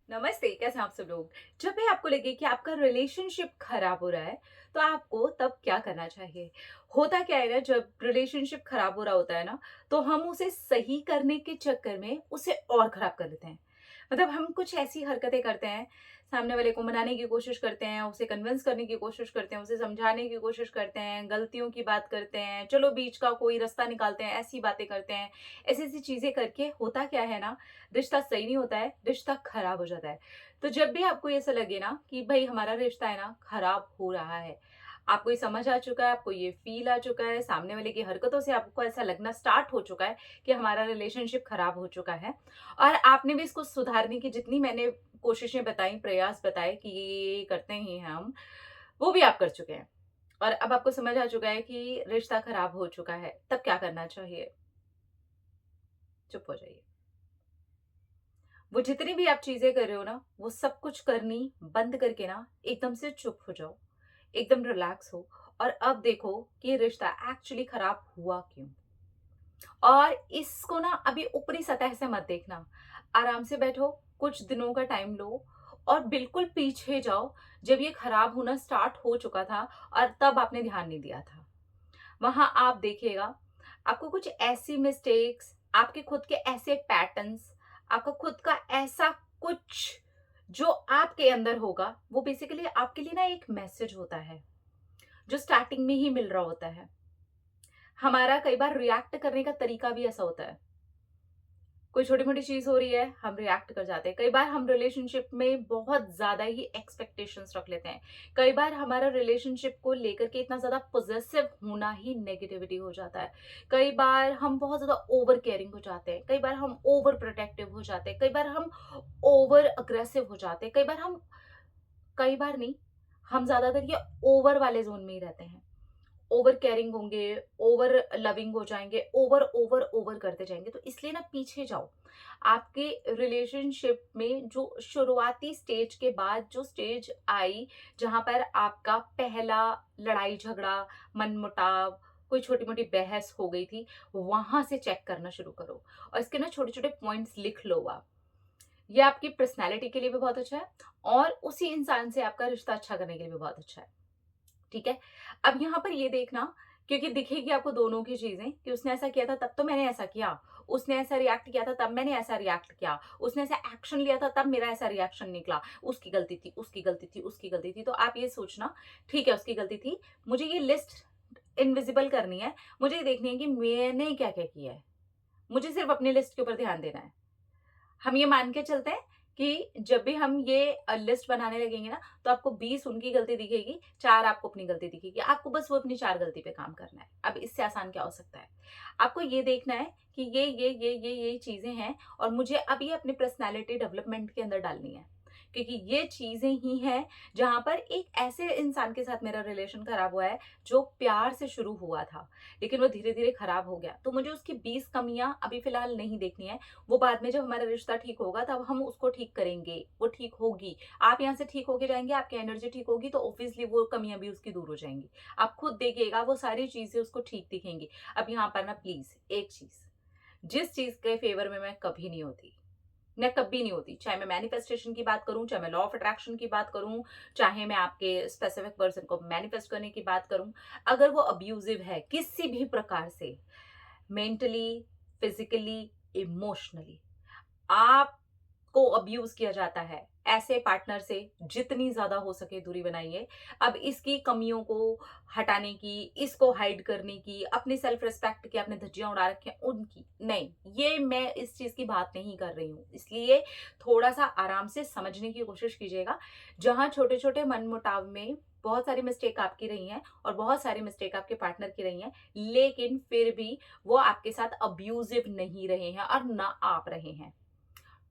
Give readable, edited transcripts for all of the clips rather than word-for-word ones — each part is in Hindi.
नमस्ते, कैसे हैं आप सब लोग। जब भी आपको लगे कि आपका रिलेशनशिप खराब हो रहा है, तो आपको तब क्या करना चाहिए? होता क्या है ना, जब रिलेशनशिप खराब हो रहा होता है ना, तो हम उसे सही करने के चक्कर में उसे और खराब कर देते हैं। मतलब हम कुछ ऐसी हरकतें करते हैं, सामने वाले को मनाने की कोशिश करते हैं, उसे कन्विंस करने की कोशिश करते हैं, उसे समझाने की कोशिश करते हैं, गलतियों की बात करते हैं, चलो बीच का कोई रास्ता निकालते हैं, ऐसी बातें करते हैं। ऐसी-ऐसी चीज़ें करके होता क्या है ना, रिश्ता सही नहीं होता है, रिश्ता खराब हो जाता है। तो जब भी आपको ऐसा लगे ना कि भई हमारा रिश्ता है ना खराब हो रहा है, आपको ये समझ आ चुका है, आपको ये फ़ील आ चुका है, सामने वाले की हरकतों से आपको ऐसा लगना स्टार्ट हो चुका है कि हमारा रिलेशनशिप खराब हो चुका है और आपने भी इसको सुधारने की जितनी मैंने कोशिशें बताई, प्रयास बताए कि ये करते ही हैं हम, वो भी आप कर चुके हैं। और अब आपको समझ आ चुका है कि रिश्ता खराब हो चुका है, तब क्या करना चाहिए? चुप हो जाइए। वो जितनी भी आप चीज़ें कर रहे हो ना, वो सब कुछ करनी बंद करके ना एकदम से चुप हो जाओ, एकदम रिलैक्स हो और अब देखो कि रिश्ता एक्चुअली खराब हुआ क्यों? और इसको ना अभी ऊपरी सतह से मत देखना। आराम से बैठो, कुछ दिनों का टाइम लो और बिल्कुल पीछे जाओ, जब ये खराब होना स्टार्ट हो चुका था और तब आपने ध्यान नहीं दिया था। वहां आप देखिएगा, आपको कुछ ऐसी मिस्टेक्स, आपके खुद के ऐसे पैटर्न्स, आपका खुद का ऐसा कुछ जो आपके अंदर होगा, वो बेसिकली आपके लिए ना एक मैसेज होता है, जो स्टार्टिंग में ही मिल रहा होता है। हमारा कई बार रिएक्ट करने का तरीका भी ऐसा होता है। कोई छोटी-मोटी चीज़ हो रही है, हम रिएक्ट कर जाते हैं। कई बार हम रिलेशनशिप में बहुत ज़्यादा ही एक्सपेक्टेशंस रख लेते हैं। कई बार हमारा रिलेशनशिप को लेकर के इतना ज़्यादा पॉसेसिव होना ही नेगेटिविटी हो जाता है। कई बार हम बहुत ज़्यादा ओवर केयरिंग हो जाते हैं। कई बार हम ओवर प्रोटेक्टिव हो जाते हैं। कई बार हम ओवर अग्रेसिव हो जाते हैं। कई बार नहीं, हम ज़्यादातर ये ओवर वाले ज़ोन में ही रहते हैं। ओवर केयरिंग होंगे, ओवर लविंग हो जाएँगे, ओवर, ओवर, ओवर करते जाएँगे। तो इसलिए ना पीछे जाओ। आपके रिलेशनशिप में जो शुरुआती स्टेज के बाद जो स्टेज आई, जहाँ पर आपका पहला लड़ाई-झगड़ा, मनमुटाव, कोई छोटी-मोटी बहस हो गई थी, वहाँ से चेक करना शुरू करो और इसके ना छोटे-छोटे पॉइंट्स लिख लो आप। ये आपकी पर्सनैलिटी के लिए भी बहुत अच्छा है और उसी इंसान से आपका रिश्ता अच्छा करने के लिए भी बहुत अच्छा है। ठीक है? अब यहाँ पर ये देखना, क्योंकि दिखेगी आपको दोनों की चीज़ें कि उसने ऐसा किया था तब तो मैंने ऐसा किया, उसने ऐसा रिएक्ट किया था तब मैंने ऐसा रिएक्ट किया, उसने ऐसा एक्शन लिया था तब मेरा ऐसा रिएक्शन निकला, उसकी गलती थी, उसकी गलती थी, उसकी गलती थी। तो आप ये सोचना, ठीक है उसकी गलती थी, मुझे ये लिस्ट इनविजिबल करनी है, मुझे ये देखनी है कि मैंने क्या-क्या किया है। मुझे सिर्फ अपनी लिस्ट के ऊपर ध्यान देना है। हम ये मान के चलते हैं कि जब भी हम ये लिस्ट बनाने लगेंगे ना, तो आपको 20 उनकी गलती दिखेगी, 4 आपको अपनी गलती दिखेगी। आपको बस वो अपनी 4 गलती पे काम करना है। अब इससे आसान क्या हो सकता है? आपको ये देखना है कि ये चीज़ें हैं और मुझे अब ये अपनी पर्सनैलिटी डेवलपमेंट के अंदर डालनी है। क्योंकि ये चीज़ें ही हैं जहाँ पर एक ऐसे इंसान के साथ मेरा रिलेशन खराब हुआ है, जो प्यार से शुरू हुआ था, लेकिन वो धीरे-धीरे खराब हो गया। तो मुझे उसकी 20 कमियाँ अभी फ़िलहाल नहीं देखनी है। वो बाद में जब हमारा रिश्ता ठीक होगा तब हम उसको ठीक करेंगे, वो ठीक होगी। आप यहाँ से ठीक होके जाएँगे, आपकी एनर्जी ठीक होगी तो ऑब्वियसली वो कमियाँ भी उसकी दूर हो जाएँगी। आप खुद देखिएगा वो सारी चीज़ें उसको ठीक दिखेंगी। अब यहाँ पर ना प्लीज़ एक चीज़, जिस चीज़ के फ़ेवर में मैं कभी नहीं होती, मैं कभी नहीं होती, चाहे मैं मैनिफेस्टेशन की बात करूँ, चाहे मैं लॉ ऑफ अट्रैक्शन की बात करूँ, चाहे मैं आपके स्पेसिफिक पर्सन को मैनिफेस्ट करने की बात करूँ, अगर वो अब्यूज़िव है किसी भी प्रकार से, मेंटली, फिज़िकली, इमोशनली, आपको अब्यूज़ किया जाता है, ऐसे पार्टनर से जितनी ज़्यादा हो सके दूरी बनाइए। अब इसकी कमियों को हटाने की, इसको हाइड करने की, अपनी सेल्फ रिस्पेक्ट की आपने धज्जियाँ उड़ा रखी हैं, उनकी नहीं, ये मैं इस चीज़ की बात नहीं कर रही हूँ। इसलिए थोड़ा-सा आराम से समझने की कोशिश कीजिएगा। जहाँ छोटे-छोटे मनमुटाव में बहुत सारी मिस्टेक आपकी रही हैं और बहुत सारी मिस्टेक आपके पार्टनर की रही हैं, लेकिन फिर भी वो आपके साथ अब्यूज़िव नहीं रहे हैं और ना आप रहे हैं।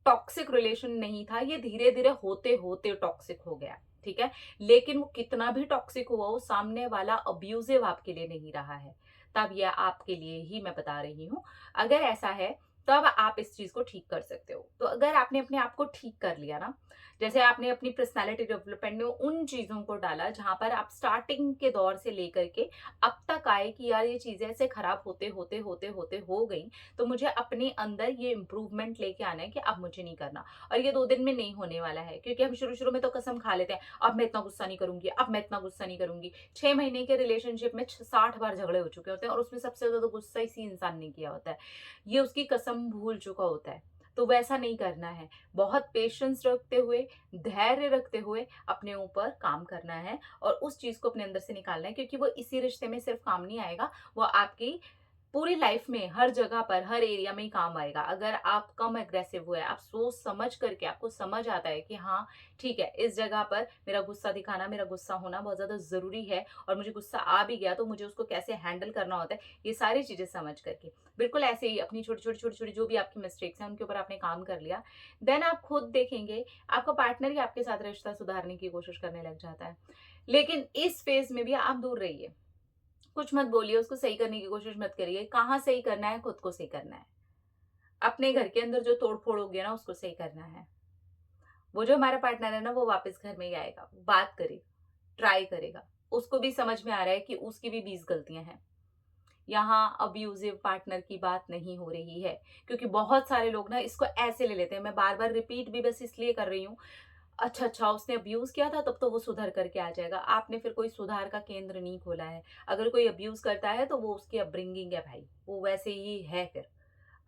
टॉक्सिक रिलेशन नहीं था, ये धीरे-धीरे होते-होते टॉक्सिक हो गया, ठीक है? लेकिन वो कितना भी टॉक्सिक हुआ हो, सामने वाला अब्यूज़िव आपके लिए नहीं रहा है, तब ये आपके लिए ही मैं बता रही हूँ। अगर ऐसा है, तब आप इस चीज़ को ठीक कर सकते हो। तो अगर आपने अपने आप को ठीक कर लिया ना, जैसे आपने अपनी पर्सनैलिटी डेवलपमेंट में उन चीज़ों को डाला जहाँ पर आप स्टार्टिंग के दौर से लेकर के अब तक आए कि यार ये चीज़ें ऐसे खराब होते हो गई, तो मुझे अपने अंदर ये इम्प्रूवमेंट लेके आना है कि अब मुझे नहीं करना। और ये 2 दिन में नहीं होने वाला है, क्योंकि हम शुरू-शुरू में तो कसम खा लेते हैं, अब मैं इतना गुस्सा नहीं करूँगी, अब मैं इतना गुस्सा नहीं करूँगी। 6 महीने के रिलेशनशिप में 60 बार झगड़े हो चुके होते हैं और उसमें सबसे ज़्यादा गुस्सा इसी इंसान ने किया होता है। ये उसकी कसम भूल चुका होता है। तो वैसा नहीं करना है। बहुत पेशेंस रखते हुए, धैर्य रखते हुए अपने ऊपर काम करना है और उस चीज़ को अपने अंदर से निकालना है, क्योंकि वो इसी रिश्ते में सिर्फ़ काम नहीं आएगा, वो आपकी पूरी लाइफ में हर जगह पर, हर एरिया में ही काम आएगा। अगर आप कम एग्रेसिव हुए, आप सोच समझ करके, आपको समझ आता है कि हाँ, ठीक है, इस जगह पर मेरा गुस्सा दिखाना, मेरा गुस्सा होना बहुत ज़्यादा ज़रूरी है और मुझे गुस्सा आ भी गया तो मुझे उसको कैसे हैंडल करना होता है, ये सारी चीज़ें समझ करके। बिल्कुल ऐसे ही अपनी छोटी-छोटी जो भी आपकी मिस्टेक्स हैं, उनके ऊपर आपने काम कर लिया। देन आप खुद देखेंगे, आपका पार्टनर ही आपके साथ रिश्ता सुधारने की कोशिश करने लग जाता है। लेकिन इस फेज़ में भी आप दूर रहिए। कुछ मत बोलिए, उसको सही करने की कोशिश मत करिए। कहाँ सही करना है, खुद को सही करना है। अपने घर के अंदर जो तोड़-फोड़ हो गया ना, उसको सही करना है। वो जो हमारा पार्टनर है ना, वो वापस घर में ही आएगा, बात करेगा, ट्राई करेगा। उसको भी समझ में आ रहा है कि उसकी भी 20 गलतियाँ हैं। यहाँ अब्यूज़िव पार्टनर की बात नहीं हो रही है, क्योंकि बहुत सारे लोग ना इसको ऐसे ले लेते हैं। मैं बार-बार रिपीट भी बस इसलिए कर रही हूँ, अच्छा, उसने अब्यूज़ किया था तब तो वो सुधर करके आ जाएगा। आपने फिर कोई सुधार का केंद्र नहीं खोला है। अगर कोई अब्यूज़ करता है तो वो उसकी अपब्रिंगिंग है भाई, वो वैसे ही है फिर।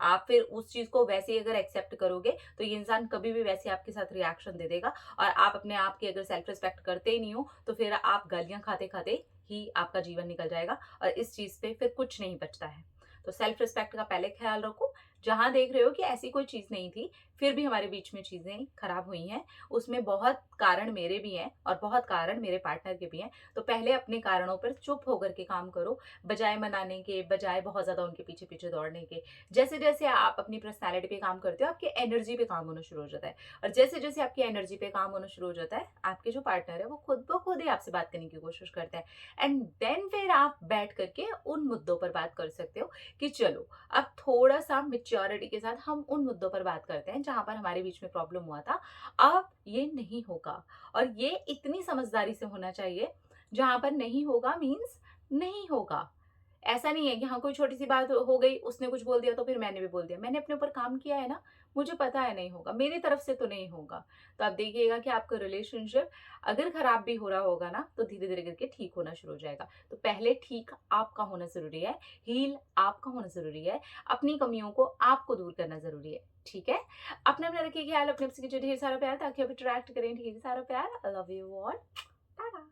आप फिर उस चीज़ को वैसे ही अगर एक्सेप्ट करोगे, तो ये इंसान कभी भी वैसे आपके साथ रिएक्शन दे देगा और आप अपने आप की अगर सेल्फ रिस्पेक्ट करते ही नहीं हो, तो फिर आप गालियाँ खाते-खाते ही आपका जीवन निकल जाएगा और इस चीज़ पे फिर कुछ नहीं बचता है। तो सेल्फ रिस्पेक्ट का पहले ख़्याल रखो, जहाँ देख रहे हो कि ऐसी कोई चीज़ नहीं थी, फिर भी हमारे बीच में चीज़ें खराब हुई हैं, उसमें बहुत कारण मेरे भी हैं और बहुत कारण मेरे पार्टनर के भी हैं। तो पहले अपने कारणों पर चुप होकर के काम करो, बजाय मनाने के, बजाय बहुत ज़्यादा उनके पीछे-पीछे दौड़ने के। जैसे-जैसे आप अपनी पर्सनैलिटी पे काम करते हो, आपकी एनर्जी पे काम होना शुरू हो जाता है और जैसे-जैसे आपकी एनर्जी पे काम होना शुरू हो जाता है, आपके जो पार्टनर है, वो खुद ब खुद ही आपसे बात करने की कोशिश करता है एंड देन फिर आप बैठ करके उन मुद्दों पर बात कर सकते हो कि चलो, अब थोड़ा-सा मैच्योरिटी के साथ हम उन मुद्दों पर बात करते हैं, जहाँ पर हमारे बीच में प्रॉब्लम हुआ था। अब ये नहीं होगा और ये इतनी समझदारी से होना चाहिए, जहाँ पर नहीं होगा मीन्स नहीं होगा। ऐसा नहीं है कि हाँ, कोई छोटी-सी बात हो गई, उसने कुछ बोल दिया तो फिर मैंने भी बोल दिया। मैंने अपने ऊपर काम किया है ना, मुझे पता है नहीं होगा, मेरी तरफ से तो नहीं होगा। तो आप देखिएगा कि आपका रिलेशनशिप अगर खराब भी हो रहा होगा ना, तो धीरे-धीरे करके ठीक होना शुरू हो जाएगा। तो पहले ठीक आपका होना ज़रूरी है, हील आपका होना ज़रूरी है, अपनी कमियों को आपको दूर करना ज़रूरी है, ठीक है? अपना-अपना रखिए ख्याल, अपने आप से कीजिए ढेर सारा प्यार ताकि आप अट्रैक्ट करें ढेर सारा प्यार। I love you all. Tata.